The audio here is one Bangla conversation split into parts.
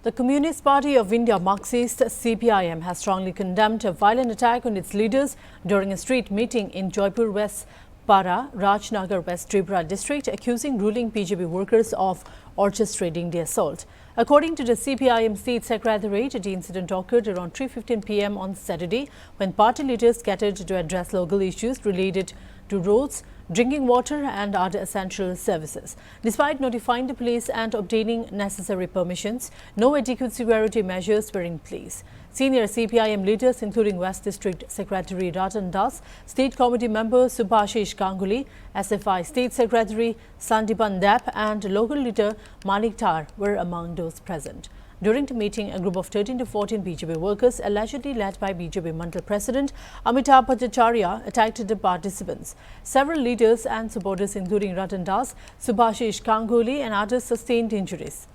The Communist Party of India, Marxist CPIM, has strongly condemned a violent attack on its leaders during a street meeting in Jaipur West Para, Rajnagar West Tripura district, accusing ruling BJP workers of orchestrating the assault. According to the CPIM State Secretariat, the incident occurred around 3:15 p.m. on Saturday when party leaders gathered to address local issues related to roads, drinking water and other essential services. Despite notifying the police and obtaining necessary permissions, no adequate security measures were in place. Senior CPIM leaders including West District Secretary Ratan Das, State Committee member Subhashish Ganguly, SFI State Secretary Sandipan Dap and local leader Malik Tar were among those present. During the meeting, a group of 13 to 14 BJP workers, allegedly led by BJP Mandal President Amitabh Bhattacharya, attacked the participants. Several leaders and supporters, including Ratan Das, Subhashish Ganguly and others, sustained injuries.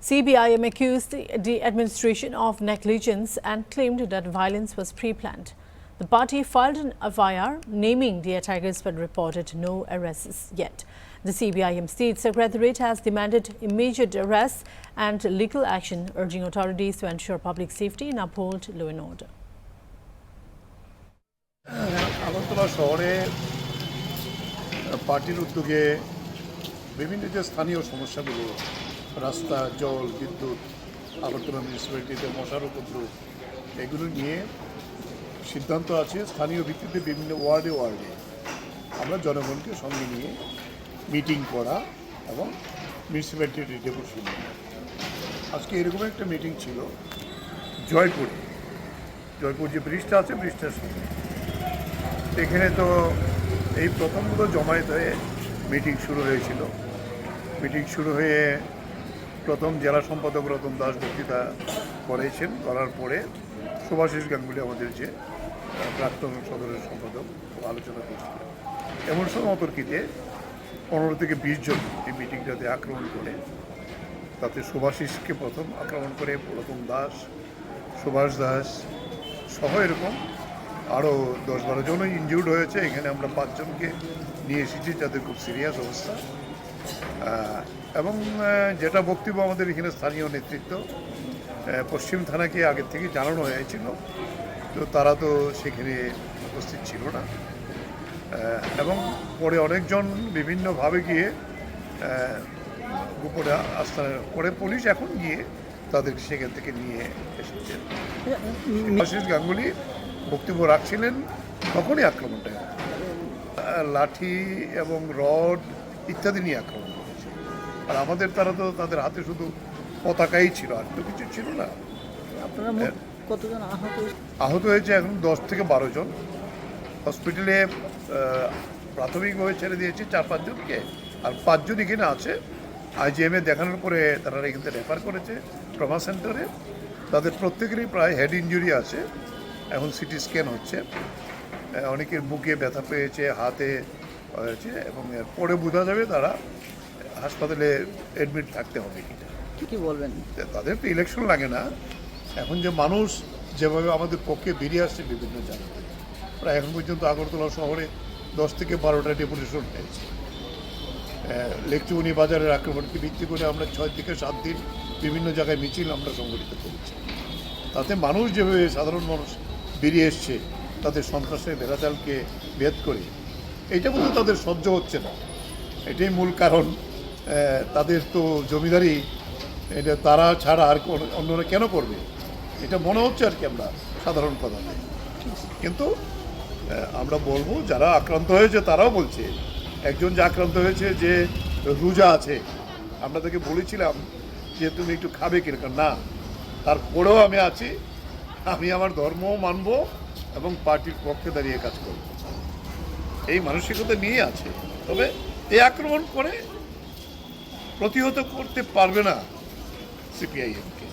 CPIM accused the administration of negligence and claimed that violence was pre-planned. The party filed an FIR naming the attackers but reported no arrests yet. The CPIM State Secretariat has demanded immediate arrests and legal action, urging authorities to ensure public safety and uphold law and order. Agartala শহরে পার্টির উদ্যোগে বিভিন্ন যে স্থানীয় সমস্যাগুলো রাস্তা জল বিদ্যুৎ আগরতলা মিউনিসিপ্যালিটিতে মশার উপদ্রব এগুলো নিয়ে সিদ্ধান্ত আছে স্থানীয় ভিত্তিতে বিভিন্ন ওয়ার্ডে আমরা জনগণকে সঙ্গে নিয়ে মিটিং করা এবং মিউনিসিপ্যালিটির রিপোর্ট শুনি। আজকে এরকম একটা মিটিং ছিল জয়পুর যে ব্রিজটা আছে ব্রিজটার সঙ্গে। এখানে তো এই প্রথমগুলো জমায়েত হয়ে মিটিং শুরু হয়েছিল। মিটিং শুরু হয়ে প্রথম জেলা সম্পাদক রতন দাস বক্তৃতা করার পরে সুভাষিস গাঙ্গুলি আমাদের যে প্রাক্তন সদরের সম্পাদক আলোচনা করছিলেন। এমন সময় অতর্কিতে 15 থেকে 20 জন এই মিটিংটাতে আক্রমণ করে, তাতে সুভাষিসকে প্রথম আক্রমণ করে রতন দাস, সুভাষ দাস সহ এরকম আরও 10-12 জনই ইনজিউর্ড হয়েছে। এখানে আমরা 5 জনকে নিয়ে এসেছি যাদের খুব সিরিয়াস অবস্থা। এবং যেটা বক্তব্য আমাদের এখানে স্থানীয় নেতৃত্ব পশ্চিম থানাকে আগের থেকে জানানো হয়েছিল, তো তারা তো সেখানে উপস্থিত ছিল না। এবং পরে অনেকজন বিভিন্নভাবে গিয়ে গোপনে আস্থান করে পুলিশ এখন গিয়ে তাদেরকে সেখান থেকে নিয়ে এসেছেন। আশিস গাঙ্গুলি বক্তব্য রাখছিলেন তখনই আক্রমণটা লাঠি এবং রড ইত্যাদি নিয়ে আক্রমণ করেছে। আর আমাদের তারা তো তাদের হাতে শুধু পতাকাই ছিল, আর তো কিছু ছিল না। কতজন আহত হয়েছে এখন 10 থেকে 12 জন। হসপিটালে প্রাথমিকভাবে ছেড়ে দিয়েছি 4-5 জনকে, আর 5 জন এখানে আছে। IGM দেখানোর পরে তারা এখান থেকে রেফার করেছে ট্রমা সেন্টারে। তাদের প্রত্যেকেরই প্রায় হেড ইঞ্জুরি আছে, এখন সিটি স্ক্যান হচ্ছে। অনেকের বুকে ব্যথা পেয়েছে, হাতে হয়েছে, এবং পরে বোঝা যাবে তারা হাসপাতালে অ্যাডমিট থাকতে হবে কিনা। কি বলবেন? তাদের তো ইলেকশন লাগে না, এখন যে মানুষ যেভাবে আমাদের পক্ষে বেরিয়ে আসছে বিভিন্ন জায়গায়, প্রায় এখন পর্যন্ত আগরতলা শহরে 10 থেকে 12টা ডেপুটেশন হয়েছে। লেকচুনি বাজারের আক্রমণকে ভিত্তি করে আমরা 6 থেকে 7 দিন বিভিন্ন জায়গায় মিছিল আমরা সংগঠিত করেছি। তাতে মানুষ যেভাবে সাধারণ মানুষ বেরিয়ে এসছে তাদের সন্ত্রাসের ভেড়াচালকে ভেদ করে, এইটা কিন্তু তাদের সহ্য হচ্ছে না। এটাই মূল কারণ। তাদের তো জমিদারি এটা তারা ছাড়া আর অন্যরা কেন করবে, এটা মনে হচ্ছে আর কি আমরা সাধারণ কথাতে। কিন্তু আমরা বলবো যারা আক্রান্ত হয়েছে তারাও বলছে, একজন যে আক্রান্ত হয়েছে যে রোজা আছে, আমরা তাকে বলেছিলাম যে তুমি একটু খাবে কিরকম না, তারপরেও আমি আছি, আমি আমার ধর্মও মানব এবং পার্টির পক্ষে দাঁড়িয়ে কাজ করব, এই মানসিকতা নিয়ে আছে। তবে এই আক্রমণ করে প্রতিহত করতে পারবে না CPIM কে।